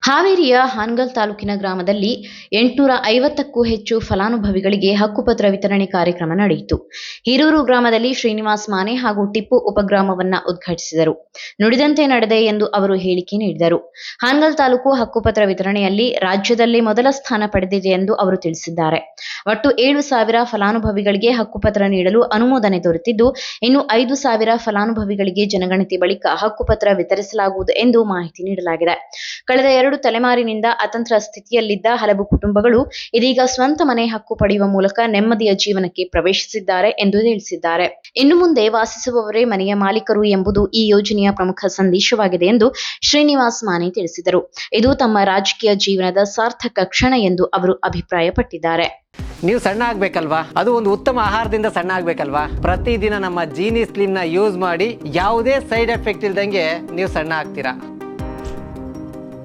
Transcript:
ಹಾವೇರಿಯ ಹಾನಗಲ್ ತಾಲೂಕಿನ ಗ್ರಾಮದಲ್ಲಿ 850ಕ್ಕೂ ಹೆಚ್ಚು ಫಲಾನುಭವಿಗಳಿಗೆ ಹಕ್ಕುಪತ್ರ ವಿತರಣೆ ಕಾರ್ಯಕ್ರಮ ನಡೆಯಿತು. ಹಿರೂರು ಗ್ರಾಮದಲ್ಲಿ ಶ್ರೀನಿವಾಸ್ ಮಾನೆ ಹಾಗೂ ಟಿಪ್ಪು ಉಪಗ್ರಾಮವನ್ನ ಉದ್ಘಾಟಿಸಿದರು. ನುಡಿದಂತೆ ನಡೆದೆ ಎಂದು ಅವರು ಹೇಳಿಕೆ ನೀಡಿದರು. ಹಾನಗಲ್ ತಾಲೂಕು ಹಕ್ಕುಪತ್ರ ವಿತರಣೆಯಲ್ಲಿ ರಾಜ್ಯದಲ್ಲೇ ಮೊದಲ ಸ್ಥಾನ ಪಡೆದಿದೆ ಎಂದು ಅವರು ತಿಳಿಸಿದ್ದಾರೆ. ಒಟ್ಟು 7,000 ಫಲಾನುಭವಿಗಳಿಗೆ ಹಕ್ಕುಪತ್ರ ನೀಡಲು ಅನುಮೋದನೆ ದೊರೆತಿದ್ದು, ಇನ್ನು 5,000 ಫಲಾನುಭವಿಗಳಿಗೆ ಜನಗಣತಿ ಬಳಿಕ ಹಕ್ಕುಪತ್ರ ವಿತರಿಸಲಾಗುವುದು ಎಂದು ಮಾಹಿತಿ ನೀಡಲಾಗಿದೆ. ಕಳೆದ 2 ತಲೆಮಾರಿನಿಂದ ಅತಂತ್ರ ಸ್ಥಿತಿಯಲ್ಲಿದ್ದ ಹಲವು ಕುಟುಂಬಗಳು ಇದೀಗ ಸ್ವಂತ ಮನೆ ಹಕ್ಕು ಪಡೆಯುವ ಮೂಲಕ ನೆಮ್ಮದಿಯ ಜೀವನಕ್ಕೆ ಪ್ರವೇಶಿಸಿದ್ದಾರೆ ಎಂದು ತಿಳಿಸಿದ್ದಾರೆ. ಇನ್ನು ಮುಂದೆ ವಾಸಿಸುವವರೇ ಮನೆಯ ಮಾಲೀಕರು ಎಂಬುದು ಈ ಯೋಜನೆಯ ಪ್ರಮುಖ ಸಂದೇಶವಾಗಿದೆ ಎಂದು ಶ್ರೀನಿವಾಸ್ ಮಾನೆ ತಿಳಿಸಿದರು. ಇದು ತಮ್ಮ ರಾಜಕೀಯ ಜೀವನದ ಸಾರ್ಥಕ ಕ್ಷಣ ಎಂದು ಅವರು ಅಭಿಪ್ರಾಯಪಟ್ಟಿದ್ದಾರೆ. ನೀವು ಸಣ್ಣ ಆಗ್ಬೇಕಲ್ವಾ? ಅದು ಒಂದು ಉತ್ತಮ ಆಹಾರದಿಂದ ಸಣ್ಣ ಆಗ್ಬೇಕಲ್ವಾ? ಪ್ರತಿದಿನ ನಮ್ಮ ಜೀನಿ ಸ್ಲಿಮ್ ನ ಯೂಸ್ ಮಾಡಿ ಯಾವುದೇ ಸೈಡ್ ಎಫೆಕ್ಟ್ ಇಲ್ದಂಗೆ ನೀವು ಸಣ್ಣ ಆಗ್ತೀರಾ.